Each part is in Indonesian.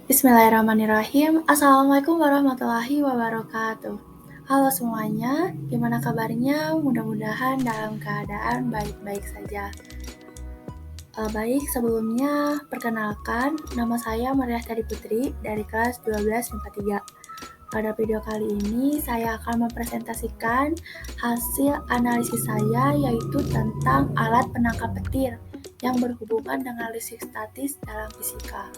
Bismillahirrahmanirrahim. Assalamualaikum warahmatullahi wabarakatuh. Halo semuanya, gimana kabarnya? Mudah-mudahan dalam keadaan baik-baik saja. Baik, sebelumnya perkenalkan, nama saya Mariahtari Putri dari kelas 12 MIPA 3. Pada video kali ini, saya akan mempresentasikan hasil analisis saya, yaitu tentang alat penangkap petir yang berhubungan dengan listrik statis dalam fisika.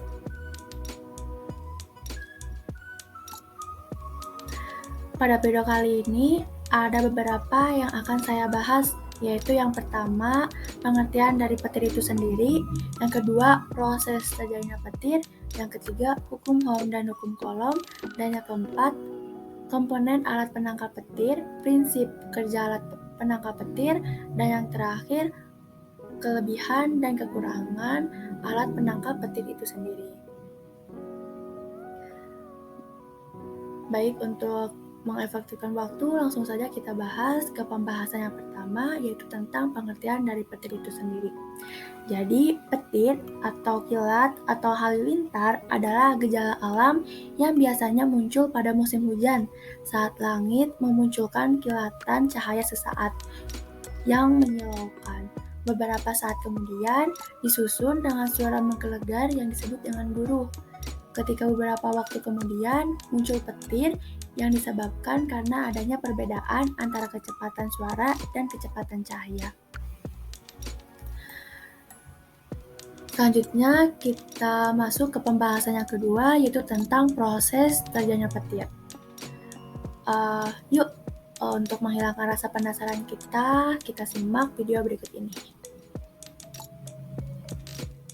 Pada video kali ini, ada beberapa yang akan saya bahas, yaitu yang pertama, pengertian dari petir itu sendiri, yang kedua, proses terjadinya petir, yang ketiga, hukum Ohm dan hukum Coulomb, dan yang keempat, komponen alat penangkap petir, prinsip kerja alat penangkap petir, dan yang terakhir, kelebihan dan kekurangan alat penangkap petir itu sendiri. Baik, untuk mengefektifkan waktu, langsung saja kita bahas ke pembahasan yang pertama, yaitu tentang pengertian dari petir itu sendiri. Jadi, petir atau kilat atau halilintar adalah gejala alam yang biasanya muncul pada musim hujan saat langit memunculkan kilatan cahaya sesaat yang menyilaukan. Beberapa saat kemudian disusun dengan suara menggelegar yang disebut dengan guruh. Ketika beberapa waktu kemudian muncul petir yang disebabkan karena adanya perbedaan antara kecepatan suara dan kecepatan cahaya. Selanjutnya kita masuk ke pembahasan yang kedua, yaitu tentang proses terjadinya petir. Yuk, untuk menghilangkan rasa penasaran kita simak video berikut ini.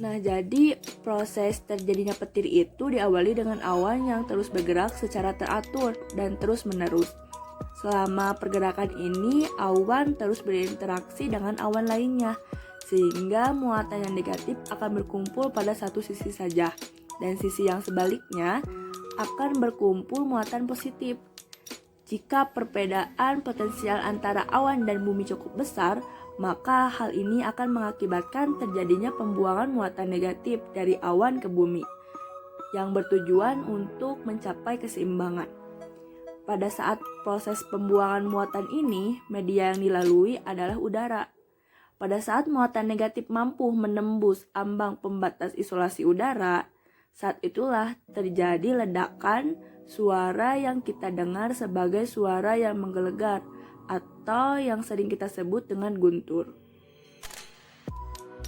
Nah, jadi proses terjadinya petir itu diawali dengan awan yang terus bergerak secara teratur dan terus-menerus. Selama pergerakan ini, awan terus berinteraksi dengan awan lainnya, sehingga muatan yang negatif akan berkumpul pada satu sisi saja, dan sisi yang sebaliknya akan berkumpul muatan positif. Jika perbedaan potensial antara awan dan bumi cukup besar, maka hal ini akan mengakibatkan terjadinya pembuangan muatan negatif dari awan ke bumi yang bertujuan untuk mencapai keseimbangan. Pada saat proses pembuangan muatan ini, media yang dilalui adalah udara. Pada saat muatan negatif mampu menembus ambang pembatas isolasi udara, saat itulah terjadi ledakan suara yang kita dengar sebagai suara yang menggelegar atau yang sering kita sebut dengan guntur.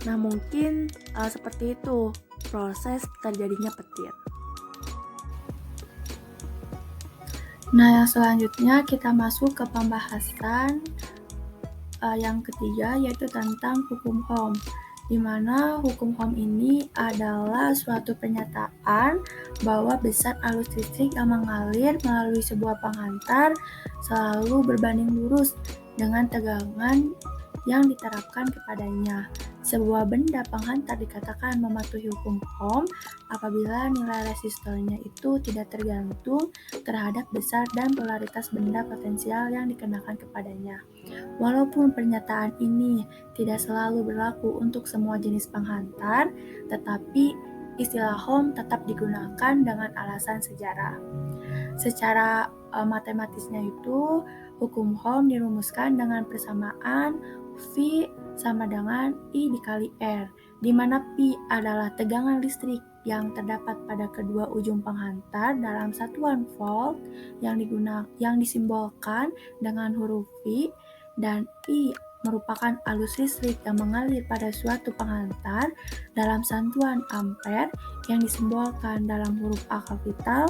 Nah, mungkin seperti itu proses terjadinya petir. Nah, yang selanjutnya kita masuk ke pembahasan yang ketiga, yaitu tentang hukum Ohm, di mana hukum Ohm ini adalah suatu pernyataan bahwa besar arus listrik yang mengalir melalui sebuah penghantar selalu berbanding lurus dengan tegangan yang diterapkan kepadanya. Sebuah benda penghantar dikatakan mematuhi hukum Ohm apabila nilai resistornya itu tidak tergantung terhadap besar dan polaritas benda potensial yang dikenakan kepadanya. Walaupun pernyataan ini tidak selalu berlaku untuk semua jenis penghantar, tetapi istilah Ohm tetap digunakan dengan alasan sejarah. Secara matematisnya itu, hukum Ohm dirumuskan dengan persamaan V sama dengan I dikali R, di mana P adalah tegangan listrik yang terdapat pada kedua ujung penghantar dalam satuan volt yang disimbolkan dengan huruf V, dan I merupakan arus listrik yang mengalir pada suatu penghantar dalam satuan ampere yang disimbolkan dalam huruf A kapital,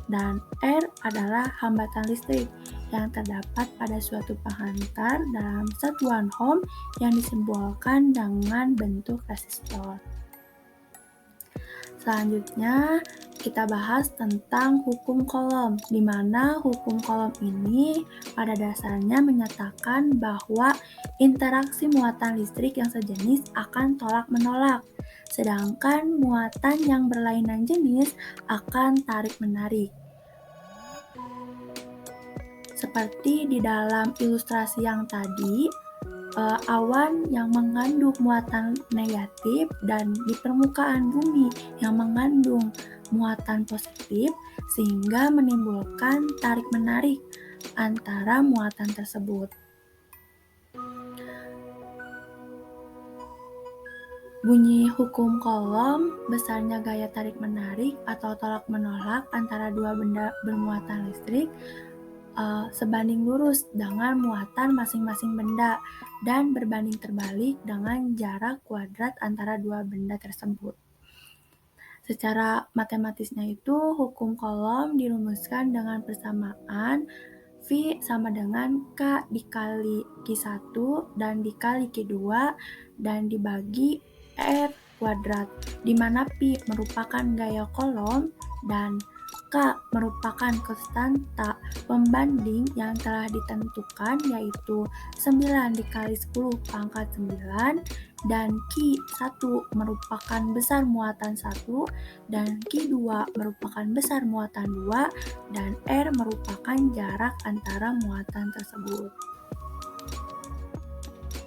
dan R adalah hambatan listrik yang terdapat pada suatu penghantar dalam satuan Ohm yang disimbolkan dengan bentuk resistor. Selanjutnya, kita bahas tentang hukum Coulomb, di mana hukum Coulomb ini pada dasarnya menyatakan bahwa interaksi muatan listrik yang sejenis akan tolak-menolak, sedangkan muatan yang berlainan jenis akan tarik-menarik. Seperti di dalam ilustrasi yang tadi, awan yang mengandung muatan negatif dan di permukaan bumi yang mengandung muatan positif sehingga menimbulkan tarik-menarik antara muatan tersebut. Bunyi hukum Coulomb, besarnya gaya tarik-menarik atau tolak-menolak antara dua benda bermuatan listrik sebanding lurus dengan muatan masing-masing benda dan berbanding terbalik dengan jarak kuadrat antara dua benda tersebut. Secara matematisnya itu, hukum Coulomb dirumuskan dengan persamaan V sama dengan K dikali Q1 dan dikali Q2 dan dibagi R kuadrat, di mana Pi merupakan gaya Coulomb dan K merupakan konstanta pembanding yang telah ditentukan, yaitu 9 dikali 10 pangkat 9, dan Q1 merupakan besar muatan 1, dan Q2 merupakan besar muatan 2, dan R merupakan jarak antara muatan tersebut.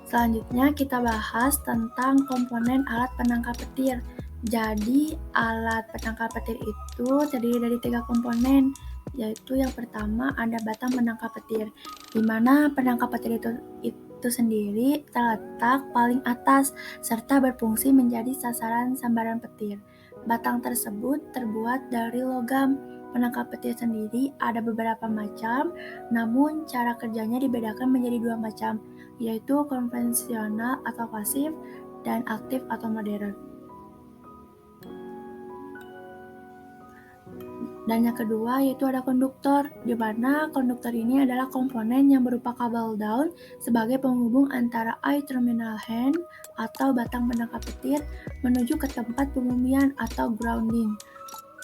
Selanjutnya kita bahas tentang komponen alat penangkap petir. Jadi alat penangkap petir itu terdiri dari 3 komponen, yaitu yang pertama ada batang penangkap petir, di mana penangkap petir itu sendiri terletak paling atas serta berfungsi menjadi sasaran sambaran petir. Batang tersebut terbuat dari logam. Penangkap petir sendiri ada beberapa macam, namun cara kerjanya dibedakan menjadi 2 macam, yaitu konvensional atau pasif dan aktif atau modern. Dan yang kedua yaitu ada konduktor, di mana konduktor ini adalah komponen yang berupa kabel daun sebagai penghubung antara eye terminal hand atau batang penangkap petir menuju ke tempat pembumian atau grounding.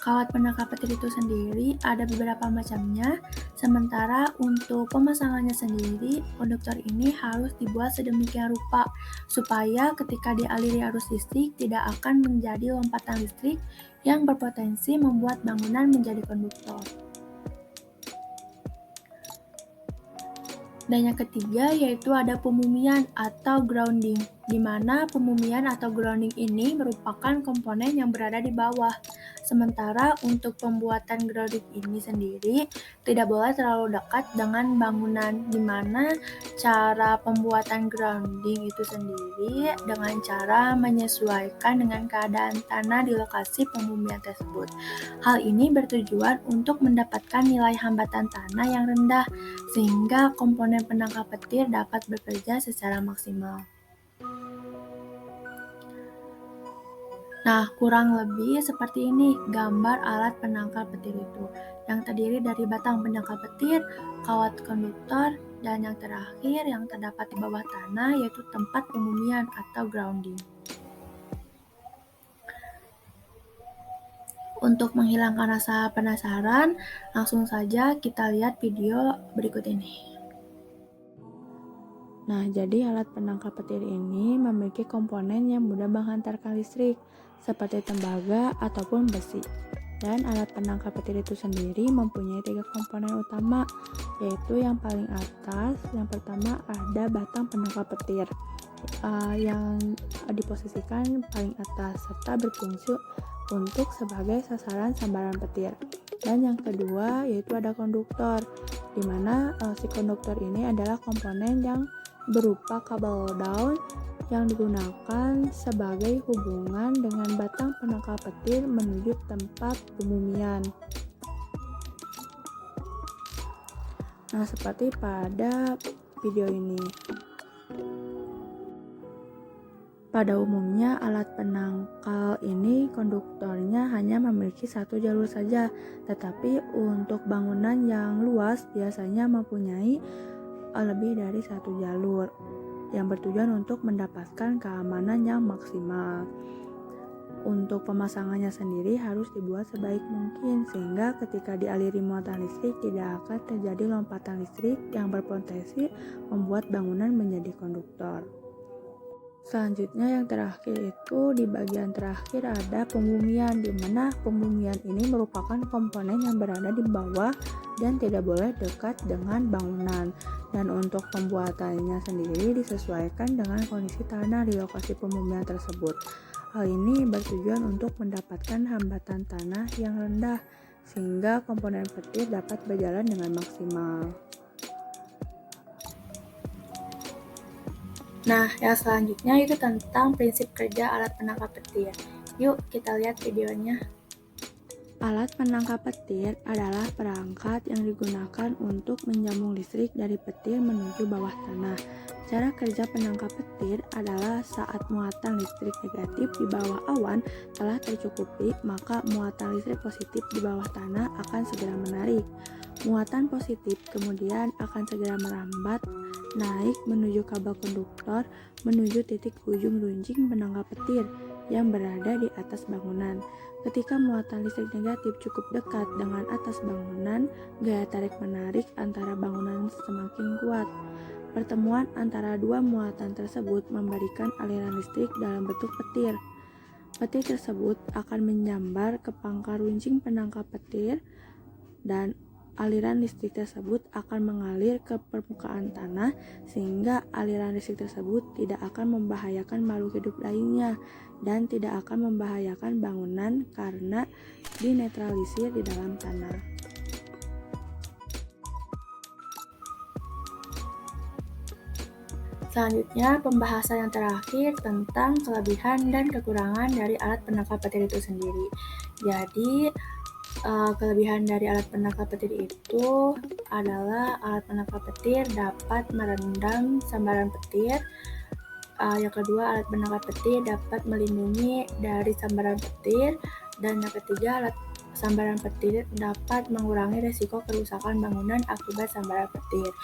Kawat penangkap petir itu sendiri ada beberapa macamnya, sementara untuk pemasangannya sendiri, konduktor ini harus dibuat sedemikian rupa supaya ketika dialiri arus listrik tidak akan menjadi lompatan listrik yang berpotensi membuat bangunan menjadi konduktor. Dan yang ketiga yaitu ada pembumian atau grounding, di mana pembumian atau grounding ini merupakan komponen yang berada di bawah. Sementara untuk pembuatan grounding ini sendiri tidak boleh terlalu dekat dengan bangunan, di mana cara pembuatan grounding itu sendiri dengan cara menyesuaikan dengan keadaan tanah di lokasi pembumian tersebut. Hal ini bertujuan untuk mendapatkan nilai hambatan tanah yang rendah, sehingga komponen penangkap petir dapat bekerja secara maksimal. Nah, kurang lebih seperti ini gambar alat penangkap petir itu, yang terdiri dari batang penangkap petir, kawat konduktor, dan yang terakhir yang terdapat di bawah tanah yaitu tempat pembumian atau grounding. Untuk menghilangkan rasa penasaran, langsung saja kita lihat video berikut ini. Nah, jadi alat penangkap petir ini memiliki komponen yang mudah menghantarkan listrik, seperti tembaga ataupun besi. Dan alat penangkap petir itu sendiri mempunyai 3 komponen utama, yaitu yang paling atas, yang pertama ada batang penangkap petir, yang diposisikan paling atas, serta berfungsi untuk sebagai sasaran sambaran petir. Dan yang kedua yaitu ada konduktor, di mana si konduktor ini adalah komponen yang berupa kabel daun yang digunakan sebagai hubungan dengan batang penangkap petir menuju tempat pembumian. Nah, seperti pada video ini. Pada umumnya alat penangkal ini konduktornya hanya memiliki 1 jalur saja, tetapi untuk bangunan yang luas biasanya mempunyai lebih dari 1 jalur yang bertujuan untuk mendapatkan keamanan yang maksimal. Untuk pemasangannya sendiri harus dibuat sebaik mungkin sehingga ketika dialiri muatan listrik tidak akan terjadi lompatan listrik yang berpotensi membuat bangunan menjadi konduktor. Selanjutnya yang terakhir itu di bagian terakhir ada pembumian, di mana pembumian ini merupakan komponen yang berada di bawah dan tidak boleh dekat dengan bangunan. Dan untuk pembuatannya sendiri disesuaikan dengan kondisi tanah di lokasi pembumian tersebut. Hal ini bertujuan untuk mendapatkan hambatan tanah yang rendah, sehingga komponen petir dapat berjalan dengan maksimal. Nah, yang selanjutnya itu tentang prinsip kerja alat penangkap petir. Yuk kita lihat videonya. Alat penangkap petir adalah perangkat yang digunakan untuk menyambung listrik dari petir menuju bawah tanah. Cara kerja penangkap petir adalah saat muatan listrik negatif di bawah awan telah tercukupi, maka muatan listrik positif di bawah tanah akan segera menarik. Muatan positif kemudian akan segera merambat naik menuju kabel konduktor menuju titik ujung runcing penangkap petir yang berada di atas bangunan. Ketika muatan listrik negatif cukup dekat dengan atas bangunan, gaya tarik-menarik antara bangunan semakin kuat. Pertemuan antara dua muatan tersebut memberikan aliran listrik dalam bentuk petir. Petir tersebut akan menyambar ke pangkal runcing penangkap petir dan aliran listrik tersebut akan mengalir ke permukaan tanah sehingga aliran listrik tersebut tidak akan membahayakan makhluk hidup lainnya dan tidak akan membahayakan bangunan karena dinetralisir di dalam tanah. Selanjutnya, pembahasan yang terakhir tentang kelebihan dan kekurangan dari alat penangkap petir itu sendiri. Jadi, kelebihan dari alat penangkap petir itu adalah alat penangkap petir dapat meredam sambaran petir. Yang kedua, alat penangkap petir dapat melindungi dari sambaran petir. Dan yang ketiga, alat sambaran petir dapat mengurangi risiko kerusakan bangunan akibat sambaran petir.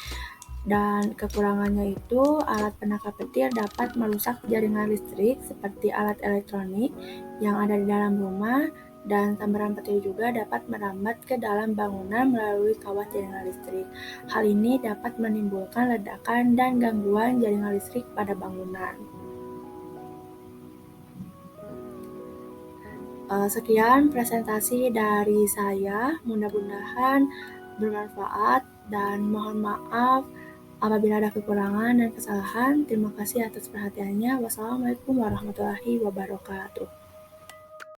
Dan kekurangannya itu, alat penangkap petir dapat merusak jaringan listrik seperti alat elektronik yang ada di dalam rumah, dan sambaran petir juga dapat merambat ke dalam bangunan melalui kawat jaringan listrik. Hal ini dapat menimbulkan ledakan dan gangguan jaringan listrik pada bangunan. Sekian presentasi dari saya, mudah-mudahan bermanfaat dan mohon maaf apabila ada kekurangan dan kesalahan. Terima kasih atas perhatiannya. Wassalamualaikum warahmatullahi wabarakatuh.